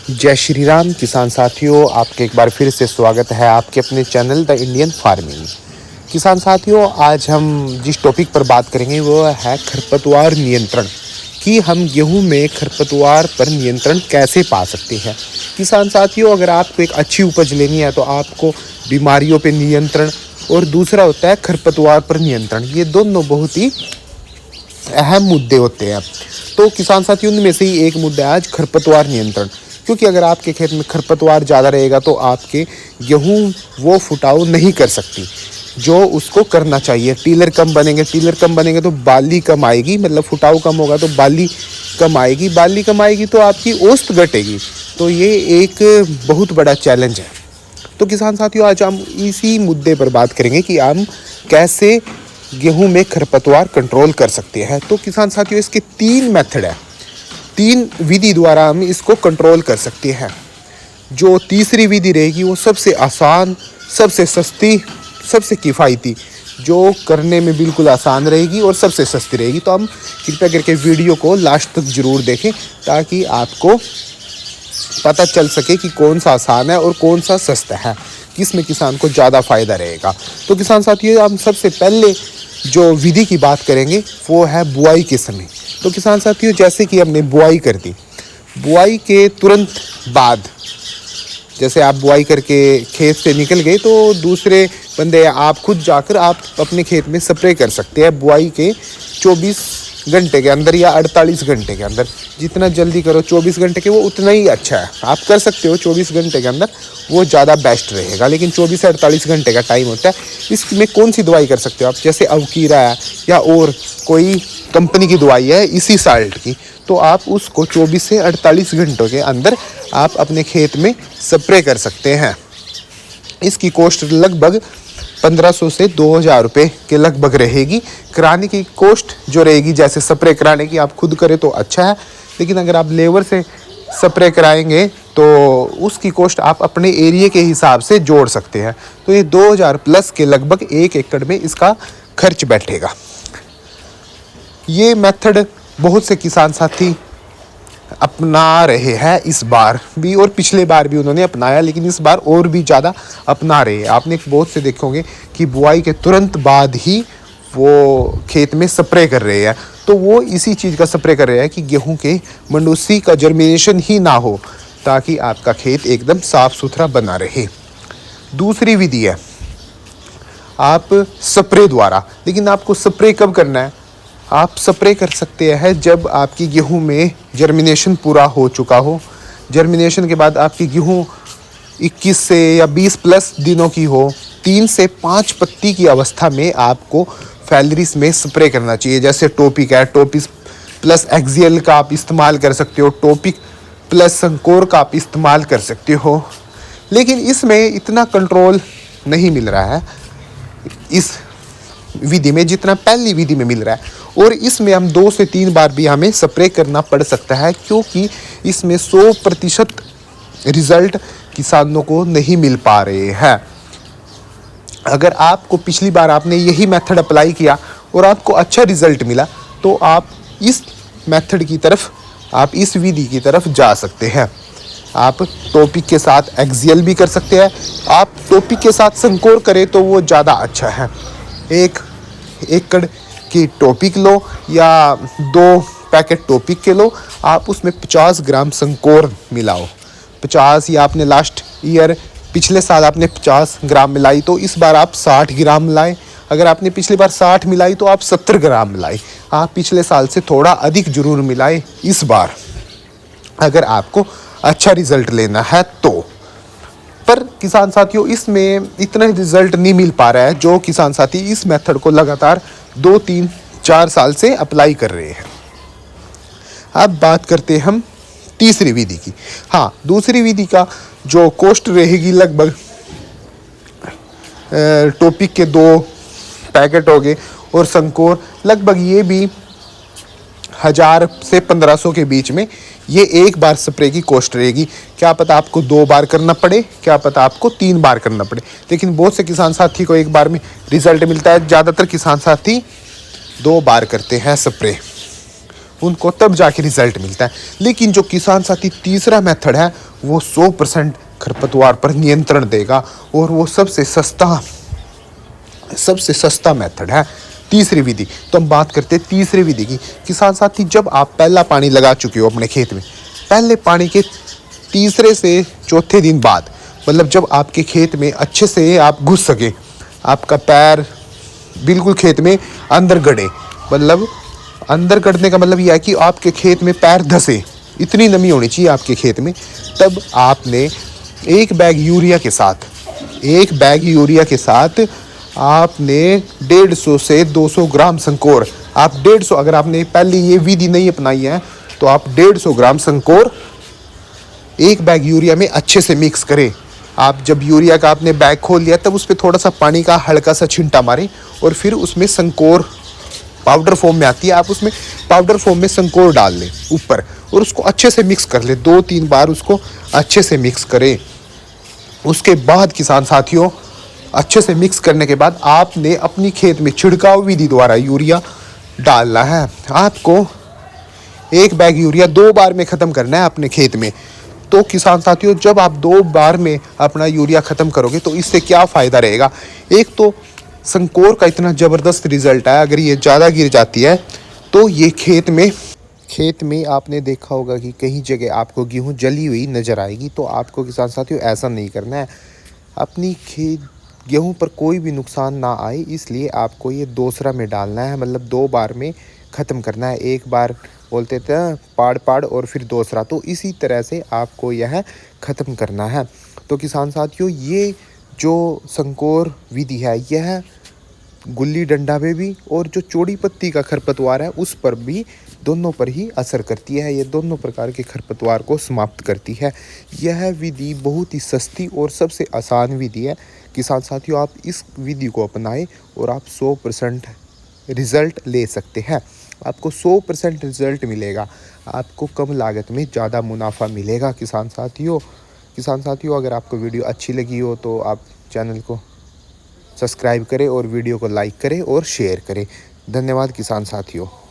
जय श्री राम किसान साथियों, आपके एक बार फिर से स्वागत है आपके अपने चैनल द इंडियन फार्मिंग। किसान साथियों, आज हम जिस टॉपिक पर बात करेंगे वो है खरपतवार नियंत्रण, कि हम गेहूं में खरपतवार पर नियंत्रण कैसे पा सकते हैं। किसान साथियों, अगर आपको एक अच्छी उपज लेनी है तो आपको बीमारियों पर नियंत्रण और दूसरा होता है खरपतवार पर नियंत्रण। ये दोनों बहुत ही अहम मुद्दे होते हैं। तो किसान साथियों, उनमें से ही एक मुद्दा है आज खरपतवार नियंत्रण, क्योंकि अगर आपके खेत में खरपतवार ज़्यादा रहेगा तो आपके गेहूं वो फुटाव नहीं कर सकती जो उसको करना चाहिए। टीलर कम बनेंगे तो बाली कम आएगी, मतलब फुटाव कम होगा तो बाली कम आएगी तो आपकी औसत घटेगी। तो ये एक बहुत बड़ा चैलेंज है। तो किसान साथियों, आज हम इसी मुद्दे पर बात करेंगे कि हम कैसे गेहूं में खरपतवार कंट्रोल कर सकते हैं। तो किसान साथियों, इसके 3 मेथड है, 3 विधि द्वारा हम इसको कंट्रोल कर सकते हैं। जो तीसरी विधि रहेगी वो सबसे आसान, सबसे सस्ती, सबसे किफ़ायती, जो करने में बिल्कुल आसान रहेगी और सबसे सस्ती रहेगी। तो हम कृपया करके वीडियो को लास्ट तक ज़रूर देखें ताकि आपको पता चल सके कि कौन सा आसान है और कौन सा सस्ता है, किस में किसान को ज़्यादा फ़ायदा रहेगा। तो किसान साथियों, हम सबसे पहले जो विधि की बात करेंगे वो है बुआई के समय। तो किसान साथियों, जैसे कि हमने बुआई कर दी, बुआई के तुरंत बाद जैसे आप बुआई करके खेत से निकल गए तो दूसरे बंदे या आप खुद जाकर आप अपने खेत में स्प्रे कर सकते हैं बुआई के 24 घंटे के अंदर या 48 घंटे के अंदर। जितना जल्दी करो 24 घंटे के, वो उतना ही अच्छा है। आप कर सकते हो 24 घंटे के अंदर, वो ज़्यादा बेस्ट रहेगा, लेकिन 24 से 48 घंटे का टाइम होता है। इसमें कौन सी दवाई कर सकते हो आप, जैसे अवकीरा है या और कोई कंपनी की दवाई है इसी साल्ट की, तो आप उसको 24 से 48 घंटों के अंदर आप अपने खेत में स्प्रे कर सकते हैं। इसकी कॉस्ट लगभग 1500 से 2000 रुपये के लगभग रहेगी। कराने की कॉस्ट जो रहेगी, जैसे स्प्रे कराने की आप खुद करें तो अच्छा है, लेकिन अगर आप लेबर से स्प्रे कराएंगे तो उसकी कॉस्ट आप अपने एरिया के हिसाब से जोड़ सकते हैं। तो ये 2000 प्लस के लगभग 1 एकड़ में इसका खर्च बैठेगा। ये मेथड बहुत से किसान साथी अपना रहे हैं इस बार भी, और पिछले बार भी उन्होंने अपनाया, लेकिन इस बार और भी ज़्यादा अपना रहे हैं। आपने बहुत से देखे होंगे कि बुआई के तुरंत बाद ही वो खेत में स्प्रे कर रहे हैं। तो वो इसी चीज़ का स्प्रे कर रहे हैं कि गेहूं के मंडूसी का जर्मिनेशन ही ना हो, ताकि आपका खेत एकदम साफ़ सुथरा बना रहे। दूसरी विधि है आप स्प्रे द्वारा, लेकिन आपको स्प्रे कब करना है? आप स्प्रे कर सकते हैं जब आपकी गेहूं में जर्मिनेशन पूरा हो चुका हो। जर्मिनेशन के बाद आपकी गेहूं 21 से या 20 प्लस दिनों की हो, 3 से 5 पत्ती की अवस्था में आपको फैलरिस में स्प्रे करना चाहिए। जैसे टॉपिक है, टॉपिक प्लस एक्सियल का आप इस्तेमाल कर सकते हो, टॉपिक प्लस संकोर का आप इस्तेमाल कर सकते हो। लेकिन इसमें इतना कंट्रोल नहीं मिल रहा है इस विधि में जितना पहली विधि में मिल रहा है, और इसमें हम 2 से 3 बार भी हमें स्प्रे करना पड़ सकता है, क्योंकि इसमें 100% रिजल्ट किसानों को नहीं मिल पा रहे हैं। अगर आपको पिछली बार आपने यही मेथड अप्लाई किया और आपको अच्छा रिजल्ट मिला, तो आप इस मेथड की तरफ, आप इस विधि की तरफ जा सकते हैं। आप टॉपिक के साथ एक्सियल भी कर सकते हैं। आप टॉपिक के साथ संकोर करें तो वो ज़्यादा अच्छा है। 1 एकड़ की टॉपिक लो या 2 पैकेट टॉपिक के लो, आप उसमें 50 ग्राम संकोर मिलाओ। 50, या आपने लास्ट ईयर पिछले साल आपने 50 ग्राम मिलाई तो इस बार आप 60 ग्राम मिलाएं। अगर आपने पिछली बार 60 मिलाई तो आप 70 ग्राम मिलाएं। आप पिछले साल से थोड़ा अधिक जरूर मिलाएं इस बार, अगर आपको अच्छा रिजल्ट लेना है तो। पर किसान साथियों, इसमें इतना रिजल्ट नहीं मिल पा रहा है जो किसान साथी इस मेथड को लगातार 2, 3, 4 साल से अप्लाई कर रहे हैं। अब बात करते हैं हम तीसरी विधि की। हाँ, दूसरी विधि का जो कॉस्ट रहेगी लगभग टॉपिक के 2 पैकेट हो गए और संकोर लगभग ये भी 1000 से 1500 के बीच में, ये एक बार स्प्रे की कॉस्ट रहेगी। क्या पता आपको 2 बार करना पड़े, क्या पता आपको 3 बार करना पड़े, लेकिन बहुत से किसान साथी को एक बार में रिजल्ट मिलता है। ज़्यादातर किसान साथी 2 बार करते हैं स्प्रे, उनको तब जाके रिजल्ट मिलता है। लेकिन जो किसान साथी तीसरा मेथड है वो 100% खरपतवार पर नियंत्रण देगा और वो सबसे सस्ता मेथड है तीसरी विधि। तो हम बात करते हैं तीसरी विधि की। किसान साथी, जब आप पहला पानी लगा चुके हो अपने खेत में, पहले पानी के तीसरे से चौथे दिन बाद, मतलब जब आपके खेत में अच्छे से आप घुस सके, आपका पैर बिल्कुल खेत में अंदर गड़े, मतलब अंदर गड़ने का मतलब यह है कि आपके खेत में पैर धसे, इतनी नमी होनी चाहिए आपके खेत में, तब आपने एक बैग यूरिया के साथ आपने 150 से 200 ग्राम संकोर, आप 150, अगर आपने पहले ये विधि नहीं अपनाई है तो आप 150 ग्राम संकोर एक बैग यूरिया में अच्छे से मिक्स करें। आप जब यूरिया का आपने बैग खोल लिया तब उस पर थोड़ा सा पानी का हल्का सा छिंटा मारें और फिर उसमें संकोर पाउडर फॉर्म में आती है, आप उसमें पाउडर फॉर्म में संकोर डाल लें ऊपर और उसको अच्छे से मिक्स कर लें। 2-3 बार उसको अच्छे से मिक्स करें। उसके बाद किसान साथियों, अच्छे से मिक्स करने के बाद आपने अपनी खेत में छिड़काव विधि द्वारा यूरिया डालना है। आपको एक बैग यूरिया 2 बार में ख़त्म करना है अपने खेत में। तो किसान साथियों, जब आप 2 बार में अपना यूरिया ख़त्म करोगे तो इससे क्या फ़ायदा रहेगा? एक तो संकोर का इतना ज़बरदस्त रिज़ल्ट है, अगर ये ज़्यादा गिर जाती है तो ये खेत में आपने देखा होगा कि कहीं जगह आपको गेहूँ जली हुई नज़र आएगी। तो आपको किसान साथियों ऐसा नहीं करना है। अपनी गेहूँ पर कोई भी नुकसान ना आए इसलिए आपको ये दूसरा में डालना है, मतलब 2 बार में ख़त्म करना है। एक बार बोलते थे पाड़ और फिर दूसरा, तो इसी तरह से आपको यह ख़त्म करना है। तो किसान साथियों, ये जो संकोर विधि है यह गुल्ली डंडा पे भी और जो चौड़ी पत्ती का खरपतवार है उस पर भी, दोनों पर ही असर करती है। ये दोनों प्रकार के खरपतवार को समाप्त करती है। यह विधि बहुत ही सस्ती और सबसे आसान विधि है। किसान साथियों, आप इस विधि को अपनाएं और आप 100% रिज़ल्ट ले सकते हैं। आपको 100% रिज़ल्ट मिलेगा। आपको कम लागत में ज़्यादा मुनाफा मिलेगा। किसान साथियों, अगर आपको वीडियो अच्छी लगी हो तो आप चैनल को सब्सक्राइब करें और वीडियो को लाइक करें और शेयर करें। धन्यवाद किसान साथियों।